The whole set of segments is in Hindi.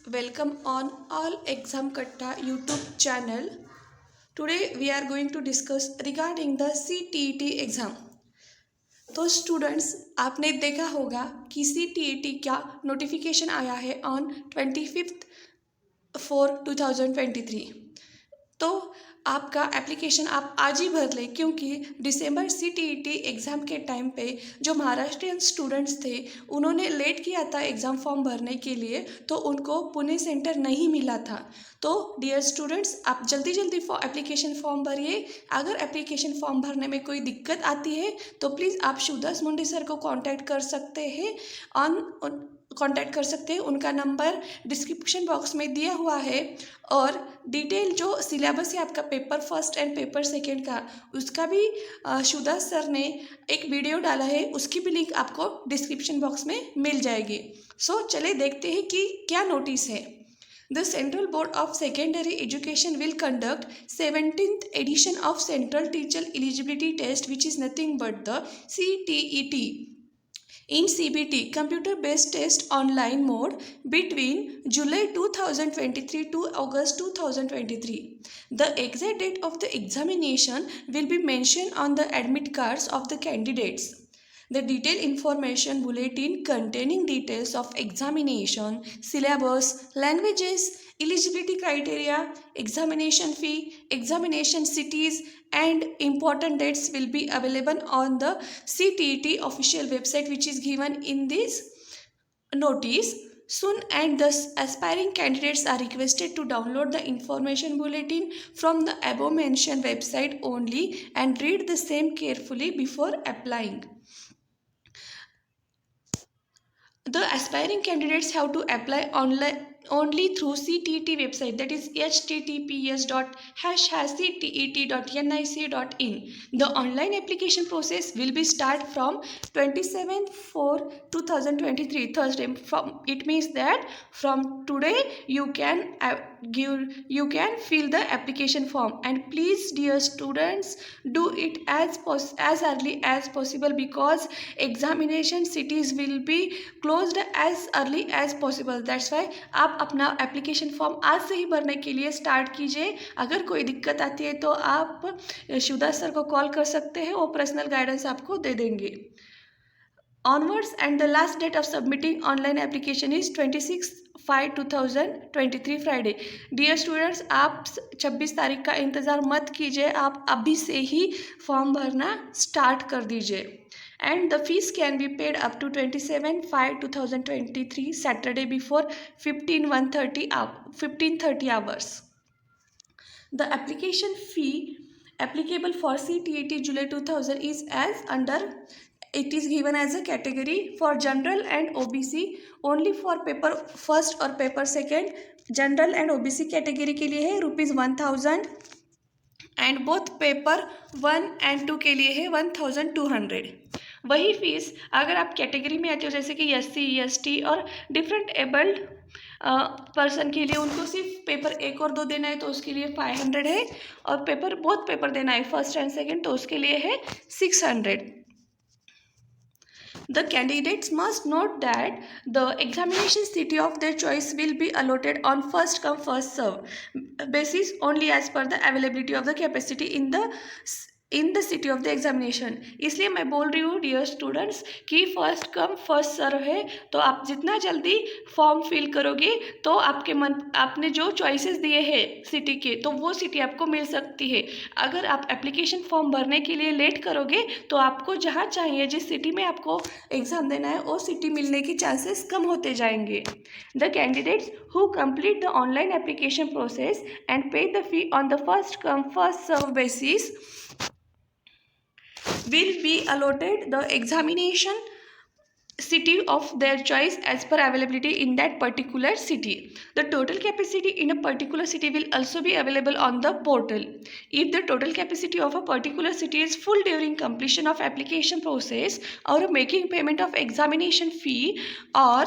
Welcome on all Exam Katta YouTube channel. Today we are going to discuss regarding the CTET exam. तो स्टूडेंट्स आपने देखा होगा कि CTET का नोटिफिकेशन आया है ऑन 25/4/2023। तो आपका एप्लीकेशन आप आज ही भर लें, क्योंकि दिसंबर CTET एग्ज़ाम के टाइम पे जो महाराष्ट्रियन स्टूडेंट्स थे उन्होंने लेट किया था एग्ज़ाम फॉर्म भरने के लिए, तो उनको पुणे सेंटर नहीं मिला था। तो डियर स्टूडेंट्स, आप जल्दी जल्दी एप्लीकेशन फॉर्म भरिए। अगर एप्लीकेशन फॉर्म भरने में कोई दिक्कत आती है तो प्लीज़ आप शिवदास मुंडे सर को कांटेक्ट कर सकते हैं। उनका नंबर डिस्क्रिप्शन बॉक्स में दिया हुआ है। और डिटेल जो सिलेबस है आपका paper first and paper second का, उसका भी शिवदास सर ने एक वीडियो डाला है, उसकी भी लिंक आपको डिस्क्रिप्शन बॉक्स में मिल जाएगी। सो चले देखते हैं कि क्या नोटिस है। The Central Board of Secondary Education will conduct 17th edition of Central Teacher Eligibility Test, which is nothing but the CTET in CBT computer based test online mode between July 2023 to August 2023. The exact date of the examination will be mentioned on the admit cards of the candidates. The detailed information bulletin containing details of examination, syllabus, languages, eligibility criteria, examination fee, examination cities, and important dates will be available on the CTET official website, which is given in this notice soon, and the aspiring candidates are requested to download the information bulletin from the above mentioned website only and read the same carefully before applying. The aspiring candidates have to apply online only through CTET website, that is https://ctet.nic.in. The online application process will be start from 27/4/2023 Thursday. It means that from today you can fill the application form, and please dear students, do it as early as possible, because examination cities will be closed as early as possible. That's why आप अपना एप्लीकेशन फॉर्म आज से ही भरने के लिए स्टार्ट कीजिए। अगर कोई दिक्कत आती है तो आप शिवदास सर को कॉल कर सकते हैं, वो पर्सनल गाइडेंस आपको दे देंगे। Onwards, and the last date of submitting online application is 26/5/2023 Friday. Dear students, आप 26 तारीख का इंतज़ार मत कीजिए, आप अभी से ही फॉर्म भरना स्टार्ट कर दीजिए। And the fees can be paid up to 27/5/2023 Saturday before 15:30 hours. The application fee applicable for CTET July 2000 is as under. It is given as a category for general and OBC only for paper first और paper second. General and OBC category के लिए है ₹1000 एंड बोथ पेपर 1 and 2 के लिए है 1200। वही फीस अगर आप कैटेगरी में आते हो, जैसे कि SC ST और डिफरेंट एबल्ड पर्सन के लिए, उनको सिर्फ पेपर 1 और 2 देना है तो उसके लिए 500 है, और बोथ पेपर देना है फर्स्ट एंड सेकेंड तो उसके लिए है 600। The candidates must note that the examination city of their choice will be allotted on first come first serve basis only as per the availability of the capacity in the city of the examination. इसलिए मैं बोल रही हूँ डियर स्टूडेंट्स कि फर्स्ट कम फर्स्ट सर्व है, तो आप जितना जल्दी फॉर्म फिल करोगे तो आपने जो चॉइसेस दिए हैं सिटी के, तो वो सिटी आपको मिल सकती है। अगर आप एप्लीकेशन फॉर्म भरने के लिए लेट करोगे तो आपको जहाँ चाहिए, जिस सिटी में आपको एग्ज़ाम देना है, वो सिटी मिलने की चांसेस कम होते जाएंगे। The candidates who complete the online application process and pay the fee on the first come first serve basis will be allotted the examination city of their choice as per availability in that particular city. The total capacity in a particular city will also be available on the portal. If the total capacity of a particular city is full during completion of application process or making payment of examination fee, or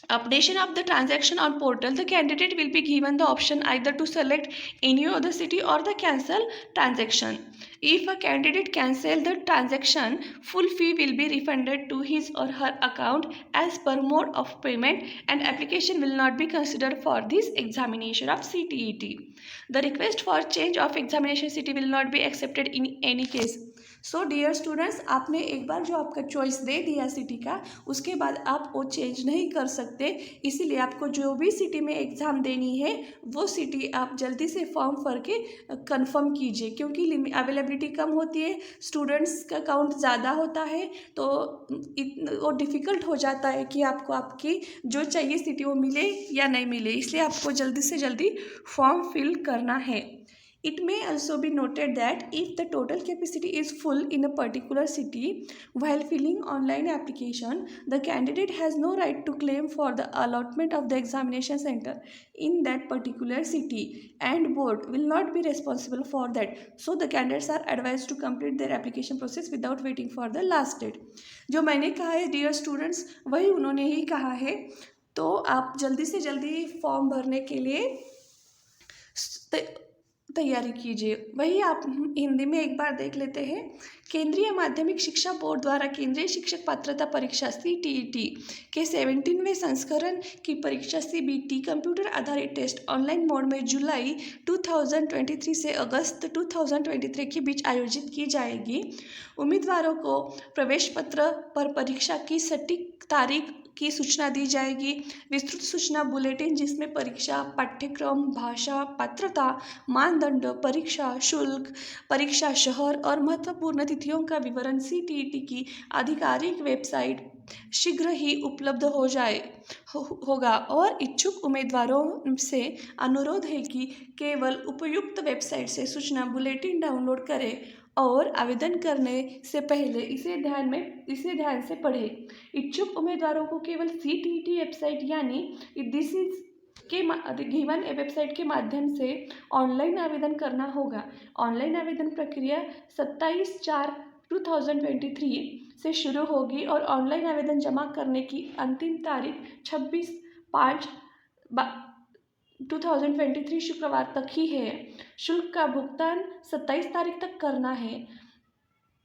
updation of the transaction on portal, the candidate will be given the option either to select any other city or the cancel transaction. If a candidate cancel the transaction, full fee will be refunded to his or her account as per mode of payment, and application will not be considered for this examination of CTET. The request for change of examination city will not be accepted in any case. So dear students, आपने एक बार जो आपका चॉइस दे दिया सिटी का, उसके बाद आप वो चेंज नहीं कर सकते। इसीलिए आपको जो भी सिटी में एग्ज़ाम देनी है वो सिटी आप जल्दी से फॉर्म भर के कंफर्म कीजिए, क्योंकि अवेलेबिलिटी कम होती है, स्टूडेंट्स का काउंट ज़्यादा होता है, तो वो डिफ़िकल्ट हो जाता है कि आपको आपकी जो चाहिए सिटी वो मिले या नहीं मिले। इसलिए आपको जल्दी से जल्दी फॉर्म फिल करना है। It may also be noted that if the total capacity is full in a particular city while filling online application, the candidate has no right to claim for the allotment of the examination center in that particular city, and board will not be responsible for that. So the candidates are advised to complete their application process without waiting for the last date. जो मैंने कहा है डियर स्टूडेंट्स, वही उन्होंने ही कहा है। तो आप जल्दी से जल्दी फॉर्म भरने के लिए तैयारी कीजिए। वही आप हिंदी में एक बार देख लेते हैं। केंद्रीय माध्यमिक शिक्षा बोर्ड द्वारा केंद्रीय शिक्षक पात्रता परीक्षा CTET के 17वें संस्करण की परीक्षा CBT कंप्यूटर आधारित टेस्ट ऑनलाइन मोड में जुलाई 2023 से अगस्त 2023 के बीच आयोजित की जाएगी। उम्मीदवारों को प्रवेश पत्र पर परीक्षा की सटीक तारीख की सूचना दी जाएगी। विस्तृत सूचना बुलेटिन, जिसमें परीक्षा पाठ्यक्रम, भाषा, पात्रता मानदंड, परीक्षा शुल्क, परीक्षा शहर और महत्वपूर्ण तिथियों का विवरण CTET की आधिकारिक वेबसाइट शीघ्र ही उपलब्ध होगा और इच्छुक उम्मीदवारों से अनुरोध है कि केवल उपयुक्त वेबसाइट से सूचना बुलेटिन डाउनलोड करें और आवेदन करने से पहले इसे ध्यान से पढ़ें। इच्छुक उम्मीदवारों को केवल CTET वेबसाइट यानी दिस इज के गिवन वेबसाइट के माध्यम से ऑनलाइन आवेदन करना होगा। ऑनलाइन आवेदन प्रक्रिया 27/4/2023 से शुरू होगी और ऑनलाइन आवेदन जमा करने की अंतिम तारीख 26/5/2023 शुक्रवार तक ही है। शुल्क का भुगतान 27 तारीख तक करना है।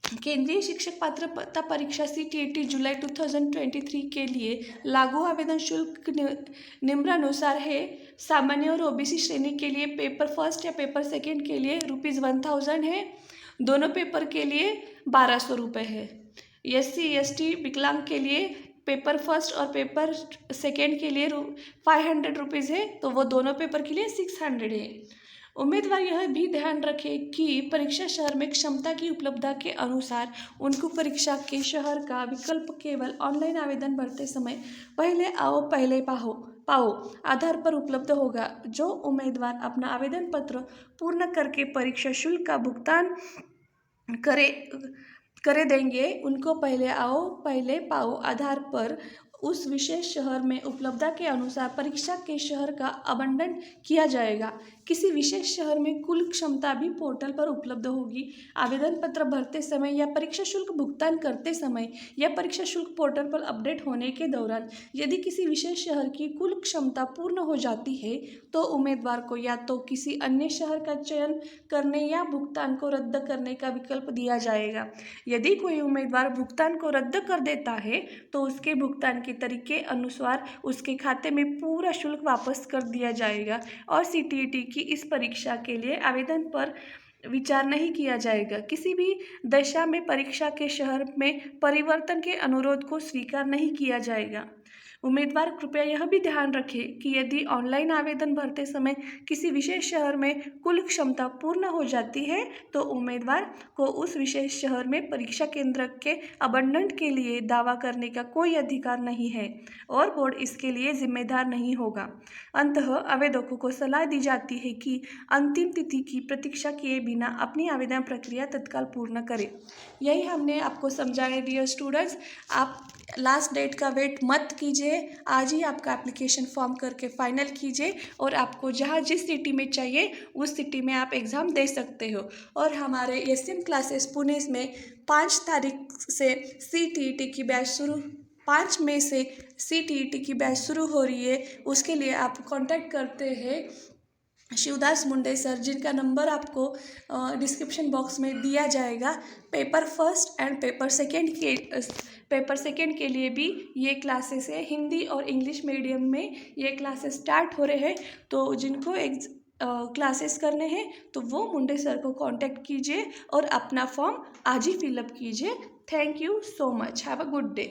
केंद्रीय शिक्षक पात्रता परीक्षा CTET जुलाई 2023 के लिए लागू आवेदन शुल्क निम्नानुसार है। सामान्य और OBC श्रेणी के लिए पेपर फर्स्ट या पेपर सेकेंड के लिए ₹1000 है। दोनों पेपर के लिए 1200 रुपये है। SC ST विकलांग के लिए पेपर फर्स्ट और पेपर सेकेंड के लिए 500 रुपीज़ है, तो वो दोनों पेपर के लिए 600 है। उम्मीदवार यह भी ध्यान रखें कि परीक्षा शहर में क्षमता की उपलब्धता के अनुसार उनको परीक्षा के शहर का विकल्प केवल ऑनलाइन आवेदन भरते समय पहले आओ पहले पाओ आधार पर उपलब्ध होगा। जो उम्मीदवार अपना आवेदन पत्र पूर्ण करके परीक्षा शुल्क का भुगतान करे देंगे, उनको पहले आओ पहले पाओ आधार पर उस विशेष शहर में उपलब्धता के अनुसार परीक्षा के शहर का आवंटन किया जाएगा। किसी विशेष शहर में कुल क्षमता भी पोर्टल पर उपलब्ध होगी। आवेदन पत्र भरते समय या परीक्षा शुल्क भुगतान करते समय या परीक्षा शुल्क पोर्टल पर अपडेट होने के दौरान यदि किसी विशेष शहर की कुल क्षमता पूर्ण हो जाती है तो उम्मीदवार को या तो किसी अन्य शहर का चयन करने या भुगतान को रद्द करने का विकल्प दिया जाएगा। यदि कोई उम्मीदवार भुगतान को रद्द कर देता है तो उसके भुगतान के तरीके अनुसार उसके खाते में पूरा शुल्क वापस कर दिया जाएगा और CTET की इस परीक्षा के लिए आवेदन पर विचार नहीं किया जाएगा। किसी भी दशा में परीक्षा के शहर में परिवर्तन के अनुरोध को स्वीकार नहीं किया जाएगा। उम्मीदवार कृपया यह भी ध्यान रखें कि यदि ऑनलाइन आवेदन भरते समय किसी विशेष शहर में कुल क्षमता पूर्ण हो जाती है तो उम्मीदवार को उस विशेष शहर में परीक्षा केंद्र के आवंटन के लिए दावा करने का कोई अधिकार नहीं है और बोर्ड इसके लिए जिम्मेदार नहीं होगा। अंततः आवेदकों को सलाह दी जाती है कि अंतिम तिथि की प्रतीक्षा किए बिना अपनी आवेदन प्रक्रिया तत्काल पूर्ण करें। यही हमने आपको समझाया डियर स्टूडेंट्स। आप लास्ट डेट का वेट मत कीजिए, आज ही आपका एप्लीकेशन फॉर्म करके फाइनल कीजिए और आपको जहाँ जिस सिटी में चाहिए उस सिटी में आप एग्ज़ाम दे सकते हो। और हमारे SM क्लासेस पुणे में 5 तारीख से CTET की बैच शुरू 5 मई से CTET की बैच शुरू हो रही है। उसके लिए आप कांटेक्ट करते हैं शिवदास मुंडे सर, जिनका नंबर आपको डिस्क्रिप्शन बॉक्स में दिया जाएगा। Paper first and paper second के लिए भी ये क्लासेस है। हिंदी और इंग्लिश मीडियम में ये क्लासेस स्टार्ट हो रहे हैं। तो जिनको क्लासेस करने हैं तो वो मुंडे सर को कांटेक्ट कीजिए और अपना फॉर्म आज ही फिलअप कीजिए। Thank you so much. Have a good day.